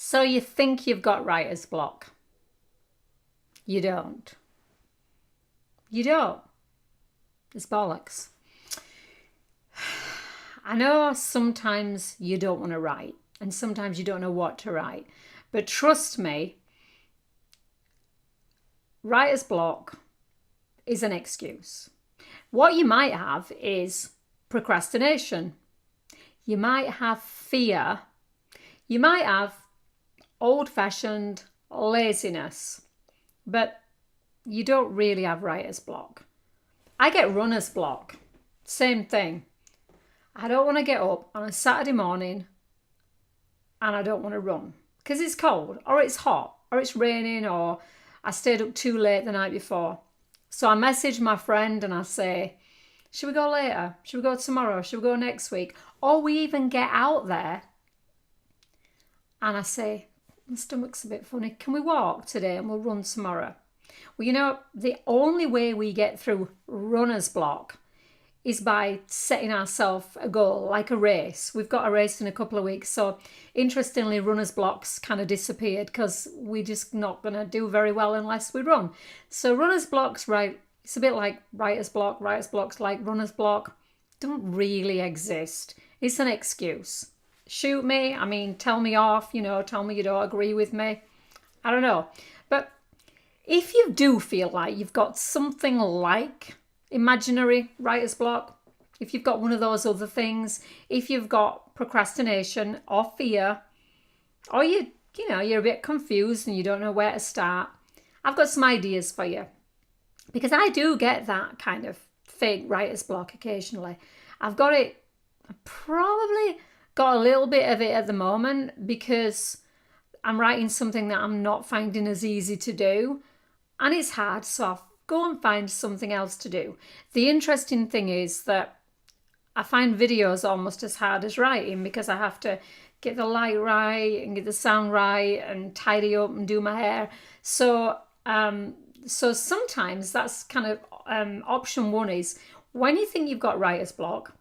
So you think you've got writer's block. You don't. You don't. It's bollocks. I know sometimes you don't want to write and sometimes you don't know what to write. But trust me, writer's block is an excuse. What you might have is procrastination. You might have fear. You might have old-fashioned laziness. But you don't really have writer's block. I get runner's block. Same thing. I don't want to get up on a Saturday morning and I don't want to run because it's cold or it's hot or it's raining or I stayed up too late the night before. So I message my friend and I say, should we go later? Should we go tomorrow? Should we go next week? Or we even get out there and I say, my stomach's a bit funny. Can we walk today and we'll run tomorrow? Well, you know, the only way we get through runner's block is by setting ourselves a goal, like a race. We've got a race in a couple of weeks. So interestingly, runner's blocks kind of disappeared because we're just not going to do very well unless we run. So runner's blocks, right, it's a bit like writer's block. Writer's blocks like runner's block don't really exist. It's an excuse. Shoot me, I mean, tell me off, tell me you don't agree with me. I don't know. But if you do feel like you've got something like imaginary writer's block, if you've got one of those other things, if you've got procrastination or fear, or you're a bit confused and you don't know where to start, I've got some ideas for you. Because I do get that kind of fake writer's block occasionally. I've probably got a little bit of it at the moment because I'm writing something that I'm not finding as easy to do. And it's hard, so I'll go and find something else to do. The interesting thing is that I find videos almost as hard as writing because I have to get the light right and get the sound right and tidy up and do my hair. So sometimes that's kind of option one is when you think you've got writer's block,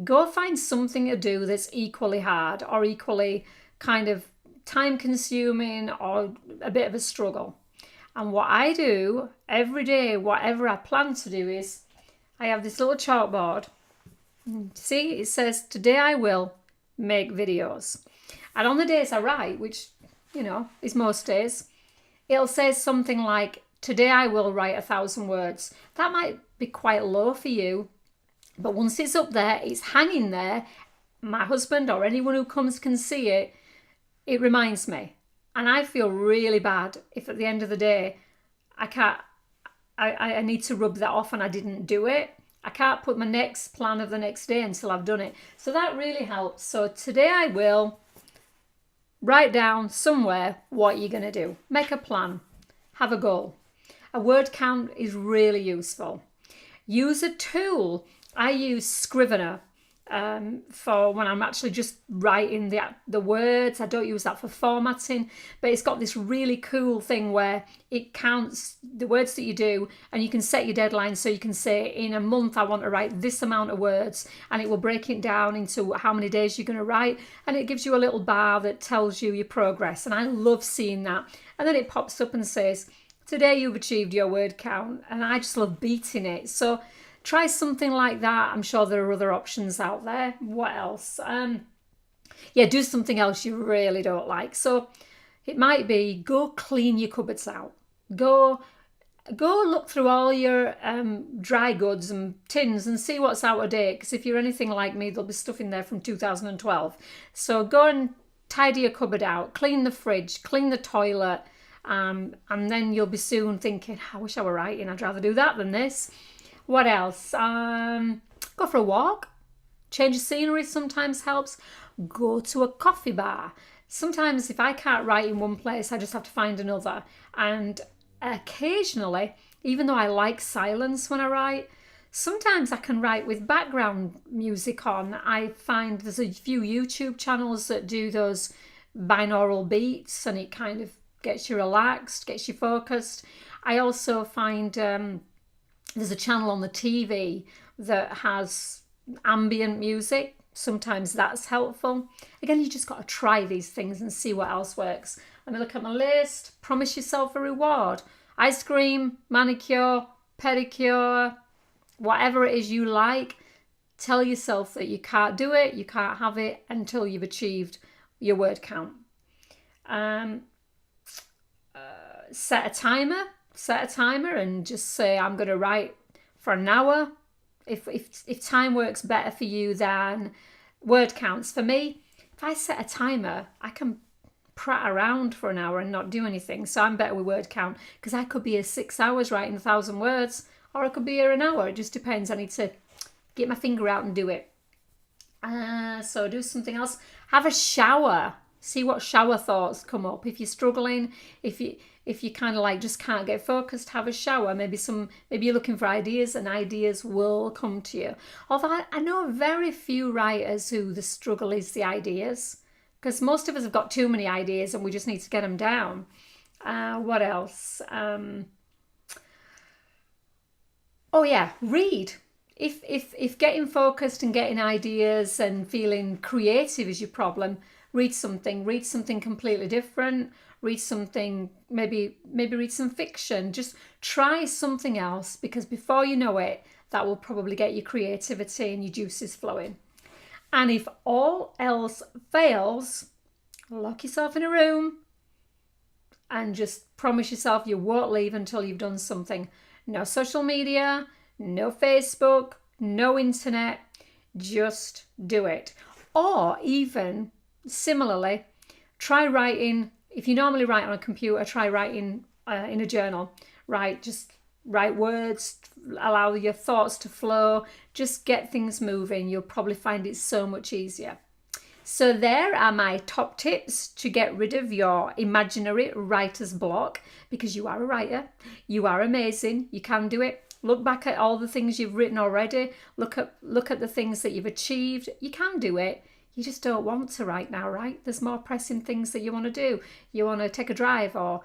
go find something to do that's equally hard or equally kind of time consuming or a bit of a struggle. And what I do every day, whatever I plan to do, is I have this little chalkboard. See, it says, today I will make videos. And on the days I write, which, is most days, it'll say something like, today I will write 1,000 words. That might be quite low for you, but once it's up there, it's hanging there, my husband or anyone who comes can see it, it reminds me. And I feel really bad if at the end of the day, I need to rub that off and I didn't do it. I can't put my next plan of the next day until I've done it. So that really helps. So today I will write down somewhere what you're going to do. Make a plan. Have a goal. A word count is really useful. Use a tool. I use Scrivener for when I'm actually just writing the words. I don't use that for formatting, but it's got this really cool thing where it counts the words that you do and you can set your deadline. So you can say in a month I want to write this amount of words, and it will break it down into how many days you're going to write, and it gives you a little bar that tells you your progress, and I love seeing that. And then it pops up and says, today you've achieved your word count, and I just love beating it. So try something like that. I'm sure there are other options out there. What else? Do something else you really don't like. So it might be go clean your cupboards out. Go look through all your dry goods and tins and see what's out of date. Because if you're anything like me, there'll be stuff in there from 2012. So go and tidy your cupboard out. Clean the fridge. Clean the toilet. And then you'll be soon thinking, I wish I were writing. I'd rather do that than this. What else? Go for a walk. Change of scenery sometimes helps. Go to a coffee bar. Sometimes if I can't write in one place, I just have to find another. And occasionally, even though I like silence when I write, sometimes I can write with background music on. I find there's a few YouTube channels that do those binaural beats, and it kind of gets you relaxed, gets you focused. I also find there's a channel on the TV that has ambient music, sometimes that's helpful. Again, you just got to try these things and see what else works. Let me look at my list. Promise yourself a reward. Ice cream, manicure, pedicure, whatever it is you like. Tell yourself that you can't do it, you can't have it until you've achieved your word count. Set a timer and just say, I'm going to write for an hour. If time works better for you than word counts, for me, if I set a timer, I can prat around for an hour and not do anything. So I'm better with word count, because I could be here 6 hours writing 1,000 words, or I could be here an hour. It just depends. I need to get my finger out and do it. So do something else. Have a shower. See what shower thoughts come up. If you're struggling, if you kind of like just can't get focused, have a shower. Maybe you're looking for ideas, and ideas will come to you. Although I know very few writers who the struggle is the ideas, because most of us have got too many ideas and we just need to get them down. What else? Oh yeah, read. If getting focused and getting ideas and feeling creative is your problem, read something completely different. Read something, maybe read some fiction. Just try something else, because before you know it, that will probably get your creativity and your juices flowing. And if all else fails, lock yourself in a room and just promise yourself you won't leave until you've done something. No social media, no Facebook, no internet, just do it. Or even similarly, try writing. If you normally write on a computer, try writing in a journal. Just write words, allow your thoughts to flow, just get things moving. You'll probably find it so much easier. So there are my top tips to get rid of your imaginary writer's block, because you are a writer, you are amazing, you can do it. Look back at all the things you've written already. Look at the things that you've achieved. You can do it. You just don't want to right now, right? There's more pressing things that you want to do. You want to take a drive or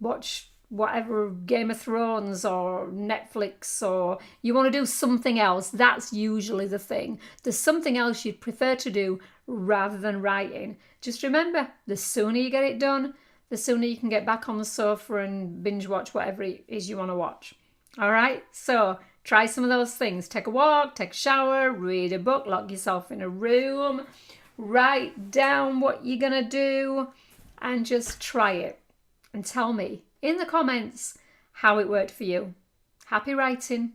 watch whatever, Game of Thrones or Netflix, or you want to do something else. That's usually the thing. There's something else you'd prefer to do rather than writing. Just remember, the sooner you get it done, the sooner you can get back on the sofa and binge watch whatever it is you want to watch. All right, so try some of those things. Take a walk, take a shower, read a book, lock yourself in a room, write down what you're going to do, and just try it. And tell me in the comments how it worked for you. Happy writing.